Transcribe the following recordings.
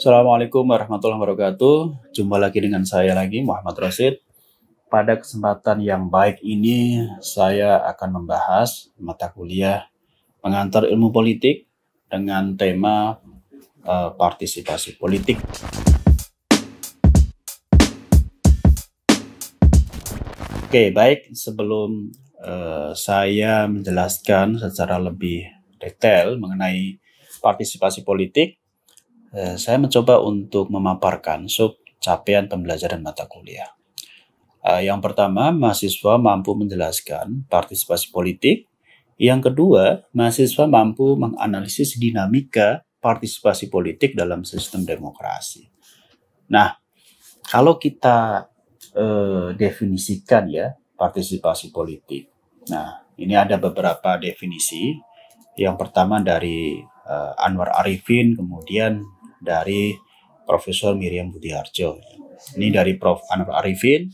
Assalamualaikum warahmatullahi wabarakatuh. Jumpa lagi dengan saya lagi, Muhammad Rosid. Pada kesempatan yang baik ini, saya akan membahas mata kuliah pengantar ilmu politik dengan tema partisipasi politik. Oke, baik. Sebelum saya menjelaskan secara lebih detail mengenai partisipasi politik, saya mencoba untuk memaparkan sub capaian pembelajaran mata kuliah. Yang pertama, mahasiswa mampu menjelaskan partisipasi politik. Yang kedua, mahasiswa mampu menganalisis dinamika partisipasi politik dalam sistem demokrasi. Nah, kalau kita definisikan ya partisipasi politik. Nah, ini ada beberapa definisi. Yang pertama dari Anwar Arifin, kemudian dari Profesor Miriam Budiharjo. Ini dari Prof. Anwar Arifin.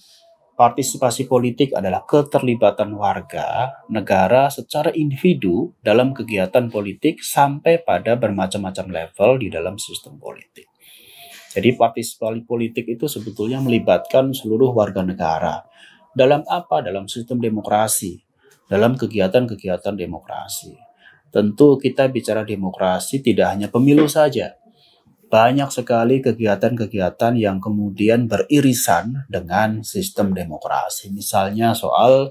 Partisipasi politik adalah keterlibatan warga negara secara individu dalam kegiatan politik sampai pada bermacam-macam level di dalam sistem politik. Jadi partisipasi politik itu sebetulnya melibatkan seluruh warga negara. Dalam apa? Dalam sistem demokrasi, dalam kegiatan-kegiatan demokrasi. Tentu kita bicara demokrasi tidak hanya pemilu saja. Banyak sekali kegiatan-kegiatan yang kemudian beririsan dengan sistem demokrasi. Misalnya soal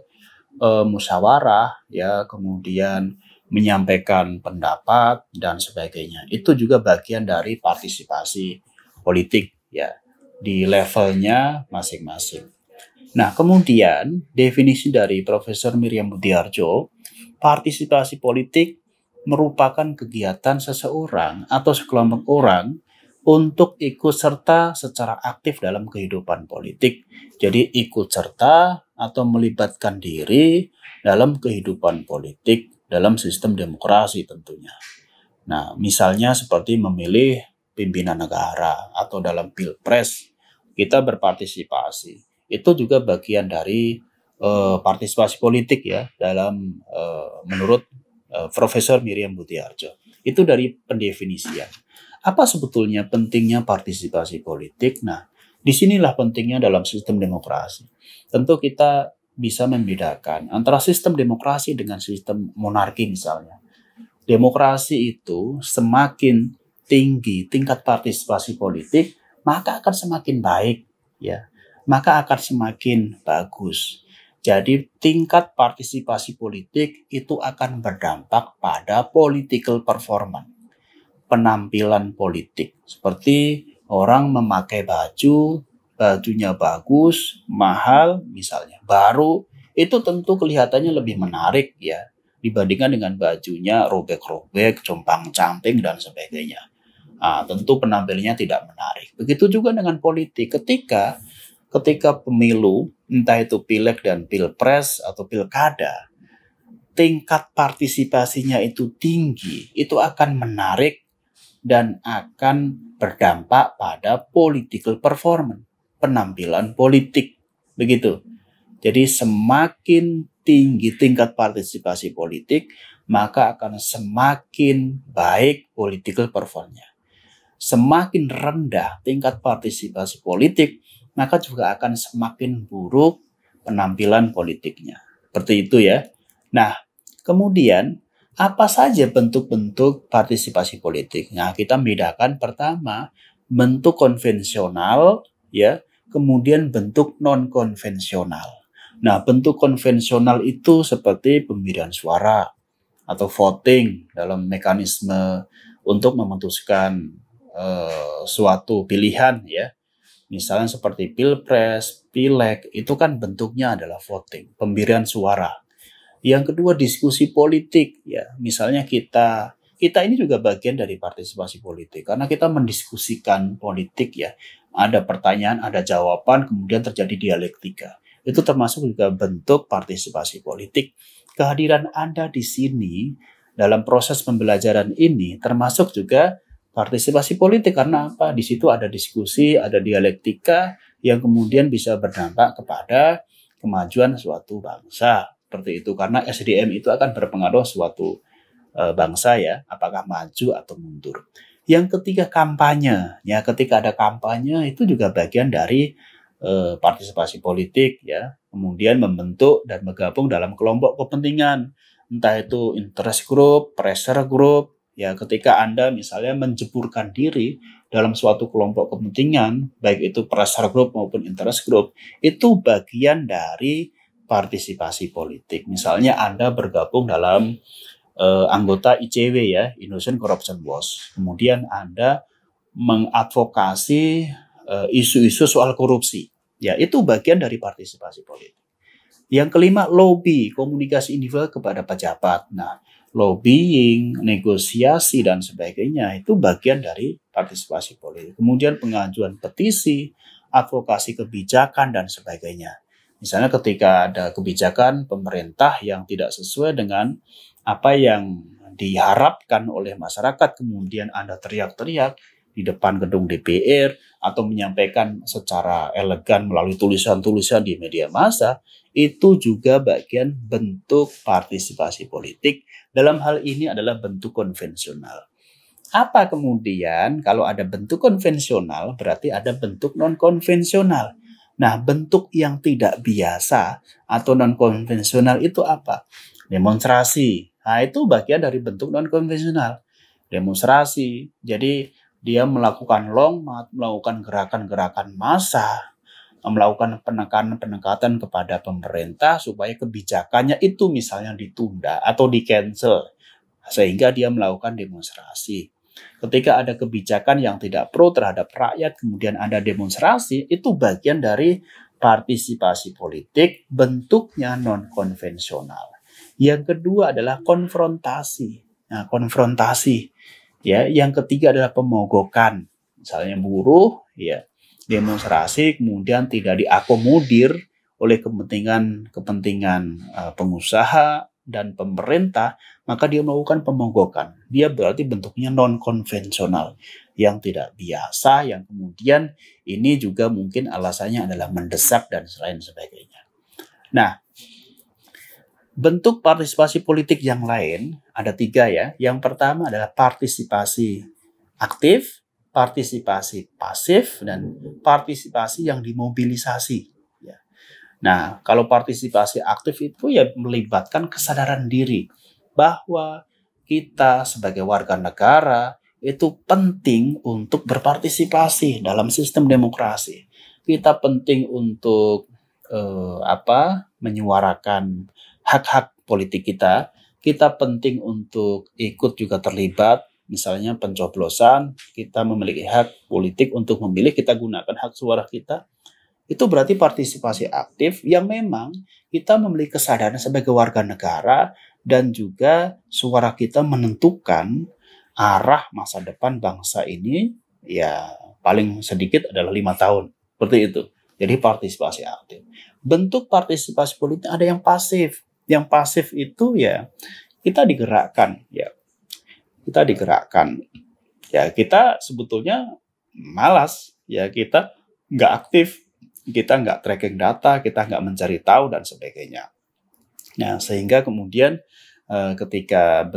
musyawarah, ya, kemudian menyampaikan pendapat dan sebagainya. Itu juga bagian dari partisipasi politik, ya, di levelnya masing-masing. Nah, kemudian definisi dari Profesor Miriam Budiharjo, partisipasi politik merupakan kegiatan seseorang atau sekelompok orang untuk ikut serta secara aktif dalam kehidupan politik. Jadi ikut serta atau melibatkan diri dalam kehidupan politik dalam sistem demokrasi tentunya. Nah, misalnya seperti memilih pimpinan negara atau dalam pilpres kita berpartisipasi. Itu juga bagian dari partisipasi politik ya dalam menurut Profesor Miriam Budiharjo. Itu dari pendefinisian. Apa sebetulnya pentingnya partisipasi politik? Nah, disinilah pentingnya dalam sistem demokrasi. Tentu kita bisa membedakan antara sistem demokrasi dengan sistem monarki misalnya. Demokrasi itu semakin tinggi tingkat partisipasi politik, maka akan semakin baik, ya. Maka akan semakin bagus. Jadi tingkat partisipasi politik itu akan berdampak pada political performance, penampilan politik. Seperti orang memakai bajunya bagus, mahal misalnya, baru, itu tentu kelihatannya lebih menarik ya dibandingkan dengan bajunya robek-robek, compang-camping dan sebagainya. Tentu penampilannya tidak menarik. Begitu juga dengan politik. Ketika pemilu, entah itu pileg dan pilpres atau pilkada, tingkat partisipasinya itu tinggi, itu akan menarik dan akan berdampak pada political performance, penampilan politik. Begitu. Jadi semakin tinggi tingkat partisipasi politik, maka akan semakin baik political performance-nya. Semakin rendah tingkat partisipasi politik, maka juga akan semakin buruk penampilan politiknya. Seperti itu ya. Nah, kemudian apa saja bentuk-bentuk partisipasi politik? Nah, kita bedakan pertama bentuk konvensional, ya, kemudian bentuk non-konvensional. Nah, bentuk konvensional itu seperti pemberian suara atau voting dalam mekanisme untuk memutuskan suatu pilihan, ya. Misalnya seperti pilpres, pileg, itu kan bentuknya adalah voting, pemberian suara. Yang kedua, diskusi politik, ya. Misalnya kita ini juga bagian dari partisipasi politik karena kita mendiskusikan politik, ya. Ada pertanyaan, ada jawaban, kemudian terjadi dialektika. Itu termasuk juga bentuk partisipasi politik. Kehadiran Anda di sini dalam proses pembelajaran ini termasuk juga partisipasi politik karena apa? Di situ ada diskusi, ada dialektika yang kemudian bisa berdampak kepada kemajuan suatu bangsa. Seperti itu, karena SDM itu akan berpengaruh suatu bangsa, ya, apakah maju atau mundur. Yang ketiga kampanye, ya ketika ada kampanye itu juga bagian dari partisipasi politik ya. Kemudian membentuk dan bergabung dalam kelompok kepentingan, entah itu interest group, pressure group, ya ketika Anda misalnya menjeburkan diri dalam suatu kelompok kepentingan, baik itu pressure group maupun interest group, itu bagian dari partisipasi politik. Misalnya Anda bergabung dalam anggota ICW ya, Indonesian Corruption Watch. Kemudian Anda mengadvokasi isu-isu soal korupsi. Ya, itu bagian dari partisipasi politik. Yang kelima, lobby, komunikasi individual kepada pejabat. Nah, lobbying, negosiasi, dan sebagainya itu bagian dari partisipasi politik. Kemudian pengajuan petisi, advokasi kebijakan, dan sebagainya. Misalnya ketika ada kebijakan pemerintah yang tidak sesuai dengan apa yang diharapkan oleh masyarakat, kemudian Anda teriak-teriak di depan gedung DPR atau menyampaikan secara elegan melalui tulisan-tulisan di media massa, itu juga bagian bentuk partisipasi politik. Dalam hal ini adalah bentuk konvensional. Apa kemudian kalau ada bentuk konvensional berarti ada bentuk non-konvensional. Nah, bentuk yang tidak biasa atau non-konvensional itu apa? Demonstrasi. Nah, itu bagian dari bentuk non-konvensional. Demonstrasi. Jadi, dia melakukan long march, melakukan gerakan-gerakan massa, melakukan penekanan-penekatan kepada pemerintah supaya kebijakannya itu misalnya ditunda atau di-cancel. Sehingga dia melakukan demonstrasi. Ketika ada kebijakan yang tidak pro terhadap rakyat, kemudian ada demonstrasi, itu bagian dari partisipasi politik, bentuknya non-konvensional. Yang kedua adalah konfrontasi. Nah, konfrontasi. Ya, yang ketiga adalah pemogokan. Misalnya buruh, ya, demonstrasi kemudian tidak diakomodir oleh kepentingan pengusaha dan pemerintah, maka dia melakukan pemogokan. Dia berarti bentuknya non-konvensional, yang tidak biasa, yang kemudian ini juga mungkin alasannya adalah mendesak dan lain sebagainya. Nah, bentuk partisipasi politik yang lain ada 3 ya. Yang pertama adalah partisipasi aktif, partisipasi pasif, dan partisipasi yang dimobilisasi. Ya. Nah, kalau partisipasi aktif itu ya melibatkan kesadaran diri bahwa kita sebagai warga negara itu penting untuk berpartisipasi dalam sistem demokrasi. Kita penting untuk menyuarakan hak-hak politik kita. Kita penting untuk ikut juga terlibat. Misalnya pencoblosan, kita memiliki hak politik untuk memilih, kita gunakan hak suara kita. Itu berarti partisipasi aktif yang memang kita memiliki kesadaran sebagai warga negara dan juga suara kita menentukan arah masa depan bangsa ini ya paling sedikit adalah 5 tahun. Seperti itu. Jadi partisipasi aktif. Bentuk partisipasi politik ada yang pasif. Yang pasif itu ya kita digerakkan ya. Kita digerakkan. Ya kita sebetulnya malas. Ya kita nggak aktif. Kita nggak tracking data. Kita nggak mencari tahu dan sebagainya. Nah sehingga kemudian ketika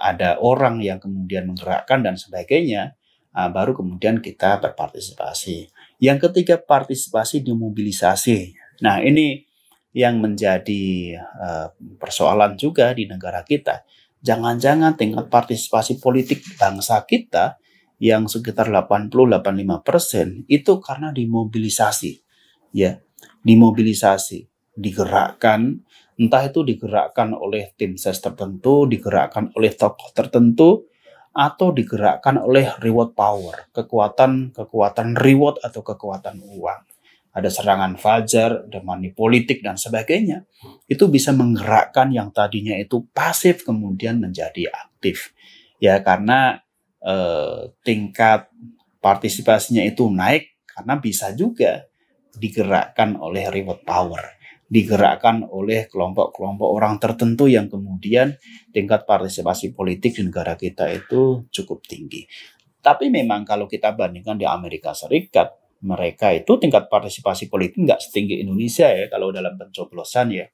ada orang yang kemudian menggerakkan dan sebagainya, baru kemudian kita berpartisipasi. Yang ketiga partisipasi dimobilisasi. Nah ini yang menjadi persoalan juga di negara kita. Jangan-jangan tingkat partisipasi politik bangsa kita yang sekitar 80-85% itu karena dimobilisasi, ya, dimobilisasi, digerakkan, entah itu digerakkan oleh tim ses tertentu, digerakkan oleh tokoh tertentu, atau digerakkan oleh reward power, kekuatan reward atau kekuatan uang. Ada serangan fajar, ada money politik dan sebagainya. Itu bisa menggerakkan yang tadinya itu pasif kemudian menjadi aktif. Ya karena tingkat partisipasinya itu naik karena bisa juga digerakkan oleh reward power, digerakkan oleh kelompok-kelompok orang tertentu yang kemudian tingkat partisipasi politik di negara kita itu cukup tinggi. Tapi memang kalau kita bandingkan di Amerika Serikat, mereka itu tingkat partisipasi politik nggak setinggi Indonesia ya kalau dalam pencoblosan ya.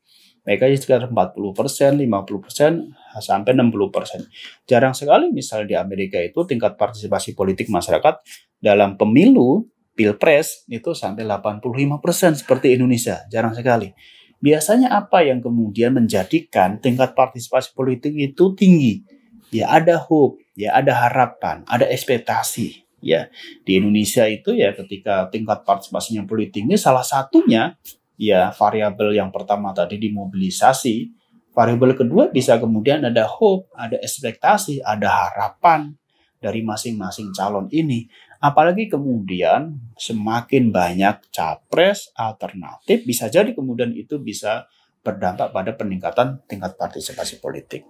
Mereka sekitar 40%, 50%, sampai 60%. Jarang sekali misalnya di Amerika itu tingkat partisipasi politik masyarakat dalam pemilu, pilpres itu sampai 85% seperti Indonesia. Jarang sekali. Biasanya apa yang kemudian menjadikan tingkat partisipasi politik itu tinggi? Ya ada hope, ya ada harapan, ada ekspektasi. Ya, di Indonesia itu ya ketika tingkat partisipasinya politik ini salah satunya ya variabel yang pertama tadi dimobilisasi, variabel kedua bisa kemudian ada hope, ada ekspektasi, ada harapan dari masing-masing calon ini. Apalagi kemudian semakin banyak capres alternatif, bisa jadi kemudian itu bisa berdampak pada peningkatan tingkat partisipasi politik.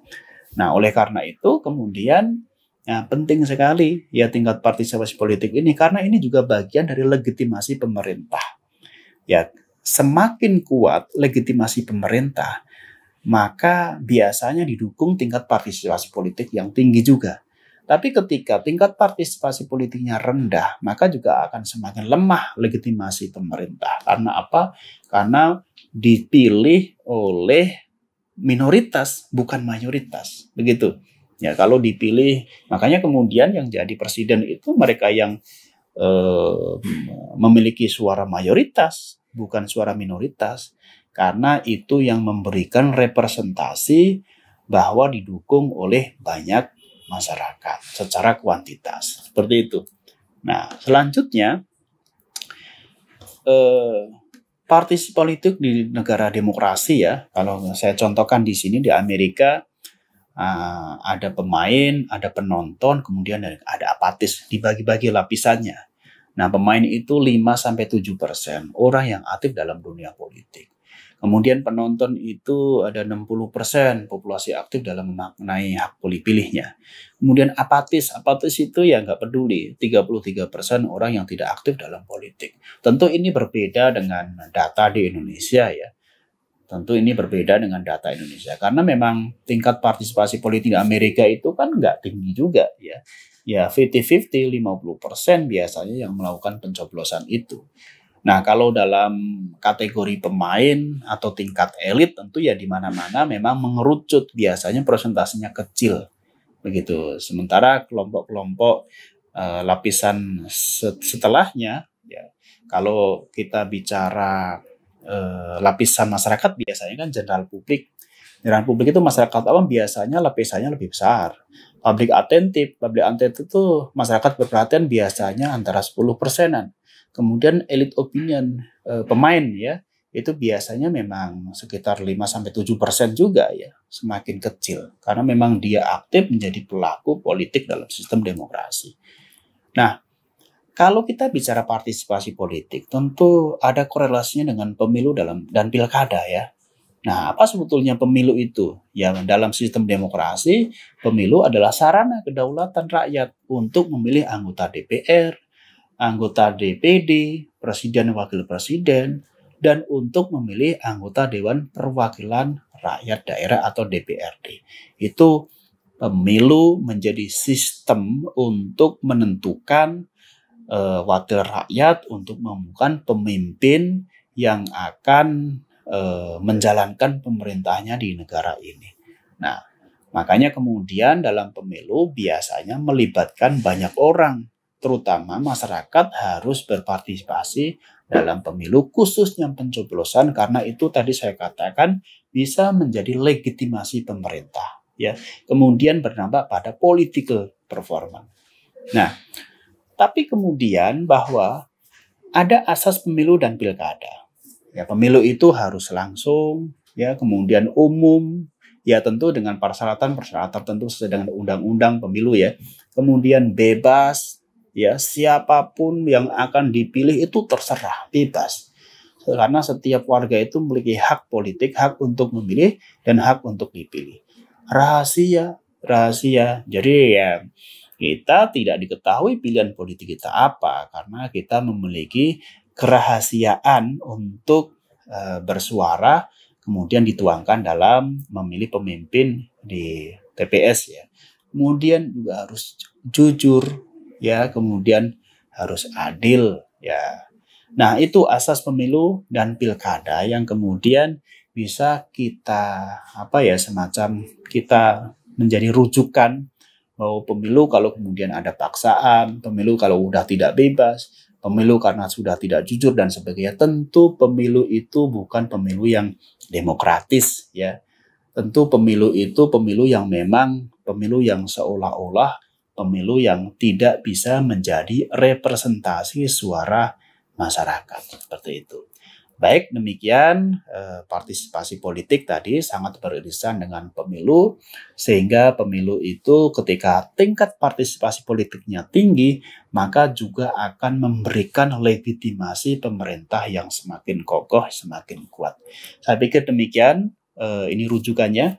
Nah, oleh karena itu kemudian ya, penting sekali ya tingkat partisipasi politik ini karena ini juga bagian dari legitimasi pemerintah. Ya, semakin kuat legitimasi pemerintah, maka biasanya didukung tingkat partisipasi politik yang tinggi juga. Tapi ketika tingkat partisipasi politiknya rendah, maka juga akan semakin lemah legitimasi pemerintah. Karena apa? Karena dipilih oleh minoritas, bukan mayoritas. Begitu. Ya, kalau dipilih, makanya kemudian yang jadi presiden itu mereka yang memiliki suara mayoritas, bukan suara minoritas. Karena itu yang memberikan representasi bahwa didukung oleh banyak masyarakat secara kuantitas. Seperti itu. Nah, selanjutnya, partisipasi politik di negara demokrasi ya, kalau saya contohkan di sini di Amerika, ada pemain, ada penonton, kemudian ada apatis, dibagi-bagi lapisannya. Nah, pemain itu 5-7% orang yang aktif dalam dunia politik. Kemudian penonton itu ada 60% populasi aktif dalam memaknai hak pilihnya. Kemudian apatis itu ya nggak peduli, 33% orang yang tidak aktif dalam politik. Tentu ini berbeda dengan data di Indonesia ya. Tentu ini berbeda dengan data Indonesia karena memang tingkat partisipasi politik di Amerika itu kan nggak tinggi juga ya. Ya 50-50, 50% biasanya yang melakukan pencoblosan itu. Nah, kalau dalam kategori pemain atau tingkat elit tentu ya di mana-mana memang mengerucut, biasanya presentasinya kecil. Begitu. Sementara kelompok-kelompok lapisan setelahnya ya, kalau kita bicara lapisan masyarakat biasanya kan general publik. General publik itu masyarakat awam biasanya lapisannya lebih besar. Public attentive itu masyarakat berperhatian biasanya antara 10%-an. Kemudian elite opinion pemain ya, itu biasanya memang sekitar 5-7% juga ya, semakin kecil. Karena memang dia aktif menjadi pelaku politik dalam sistem demokrasi. Nah, kalau kita bicara partisipasi politik, tentu ada korelasinya dengan pemilu dan pilkada ya. Nah, apa sebetulnya pemilu itu? Ya, dalam sistem demokrasi, pemilu adalah sarana kedaulatan rakyat untuk memilih anggota DPR, anggota DPD, presiden dan wakil presiden, dan untuk memilih anggota Dewan Perwakilan Rakyat Daerah atau DPRD. Itu pemilu menjadi sistem untuk menentukan wakil rakyat untuk menemukan pemimpin yang akan menjalankan pemerintahnya di negara ini. Nah, makanya kemudian dalam pemilu biasanya melibatkan banyak orang, terutama masyarakat harus berpartisipasi dalam pemilu, khususnya pencoblosan, karena itu tadi saya katakan bisa menjadi legitimasi pemerintah. Ya, kemudian berdampak pada political performance. Nah, tapi kemudian bahwa ada asas pemilu dan pilkada. Ya, pemilu itu harus langsung, ya, kemudian umum, ya tentu dengan persyaratan tertentu sesuai dengan undang-undang pemilu ya. Kemudian bebas, ya siapapun yang akan dipilih itu terserah, bebas. Karena setiap warga itu memiliki hak politik, hak untuk memilih dan hak untuk dipilih. Rahasia. Jadi ya kita tidak diketahui pilihan politik kita apa karena kita memiliki kerahasiaan untuk bersuara kemudian dituangkan dalam memilih pemimpin di TPS ya. Kemudian juga harus jujur ya, kemudian harus adil ya. Nah, itu asas pemilu dan pilkada yang kemudian bisa kita semacam kita menjadi rujukan bahwa pemilu kalau kemudian ada paksaan, pemilu kalau udah tidak bebas, pemilu karena sudah tidak jujur dan sebagainya. Tentu pemilu itu bukan pemilu yang demokratis ya. Tentu pemilu itu pemilu yang memang pemilu yang seolah-olah pemilu yang tidak bisa menjadi representasi suara masyarakat seperti itu. Baik, demikian partisipasi politik tadi sangat beririsan dengan pemilu, sehingga pemilu itu ketika tingkat partisipasi politiknya tinggi, maka juga akan memberikan legitimasi pemerintah yang semakin kokoh, semakin kuat. Saya pikir demikian, ini rujukannya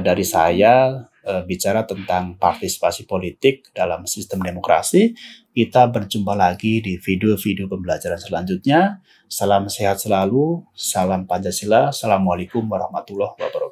dari saya bicara tentang partisipasi politik dalam sistem demokrasi. Kita berjumpa lagi di video-video pembelajaran selanjutnya. Salam sehat selalu, salam Pancasila, Assalamualaikum warahmatullahi wabarakatuh.